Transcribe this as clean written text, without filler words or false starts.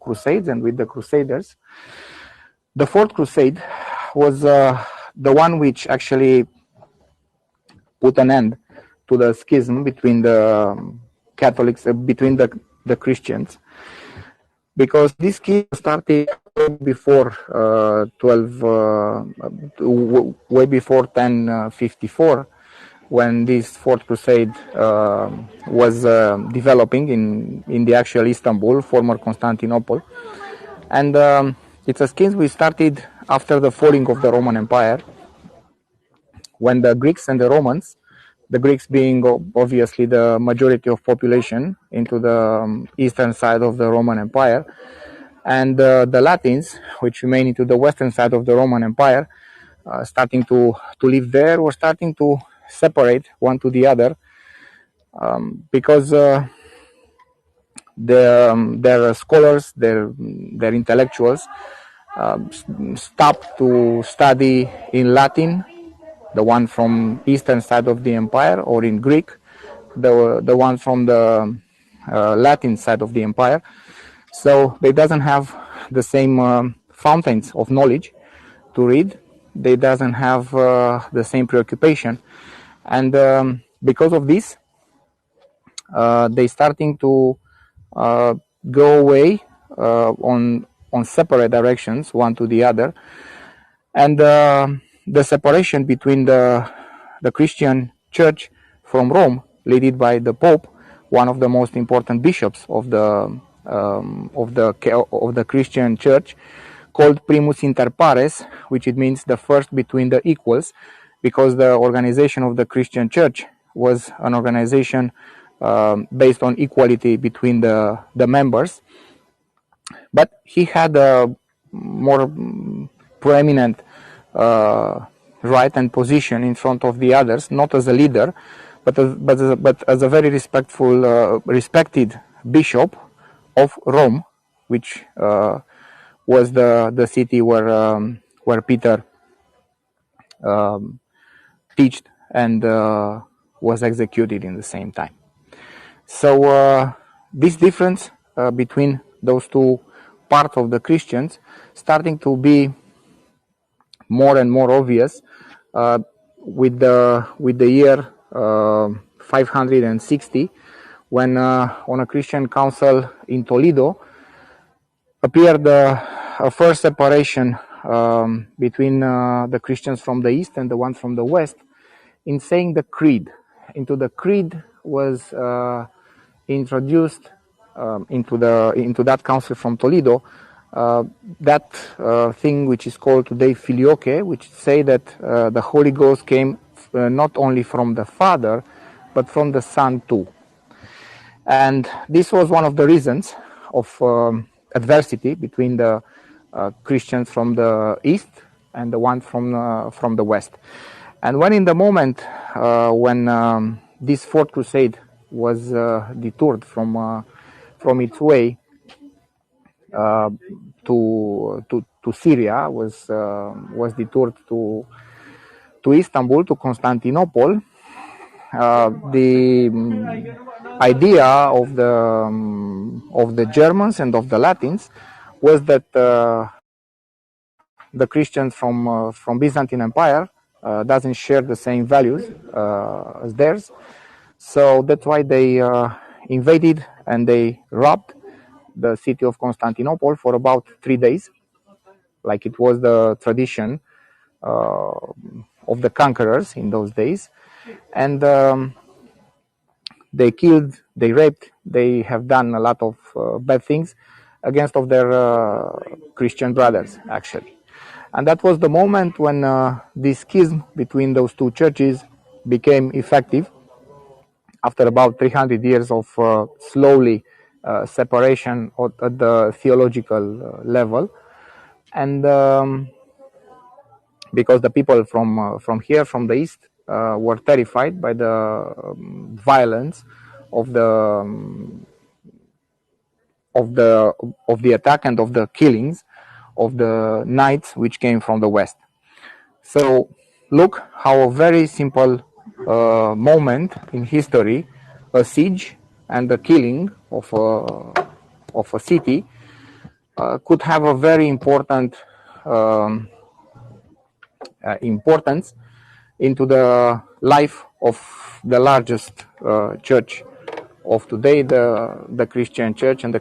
crusades and with the crusaders. The Fourth Crusade was the one which actually put an end to the schism between the Catholics, between the Christians, because this schism started before way before 1054, when this Fourth Crusade was developing in the actual Istanbul, former Constantinople. And it's a schism which started after the falling of the Roman Empire, when the Greeks and the Romans, the Greeks being obviously the majority of population into the eastern side of the Roman Empire, and the Latins, which remain into the western side of the Roman Empire, starting to live there, were starting to separate one to the other, because their scholars, their intellectuals, stopped to study in Latin, the one from eastern side of the empire, or in Greek, the one from the Latin side of the empire. So they doesn't have the same fountains of knowledge to read. They doesn't have the same preoccupation, and because of this, they starting to go away on separate directions, one to the other, and the separation between the Christian Church from Rome, led by the Pope, one of the most important bishops of the Christian Church, called primus inter pares, which it means the first between the equals, because the organization of the Christian Church was an organization based on equality between the members. But he had a more prominent right and position in front of the others, not as a leader, but as a very respected bishop of Rome, which was the city where Peter taught and was executed in the same time. So this difference between those two parts of the Christians starting to be more and more obvious with the year 560, when on a Christian council in Toledo appeared a first separation between the Christians from the east and the ones from the west, in saying the creed. Into the creed was introduced into that council from Toledo that thing which is called today Filioque, which say that the Holy Ghost came not only from the Father but from the Son too. And this was one of the reasons of adversity between the Christians from the east and the ones from the west. And when in the moment when this Fourth Crusade was detoured from its way to Syria, was detoured to Istanbul, to Constantinople, the idea of the Germans and of the Latins was that the Christians from Byzantine Empire doesn't share the same values as theirs, so that's why they invaded and they robbed the city of Constantinople for about 3 days, like it was the tradition of the conquerors in those days. And they killed, they raped, they have done a lot of bad things against of their Christian brothers, actually. And that was the moment when this schism between those two churches became effective, after about 300 years of slowly separation at the theological level. And because the people from here, from the east, were terrified by the violence of the attack and of the killings of the knights which came from the west. So look how a very simple moment in history, a siege and the killing of a city, could have a very important importance into the life of the largest church of today, the Christian church and the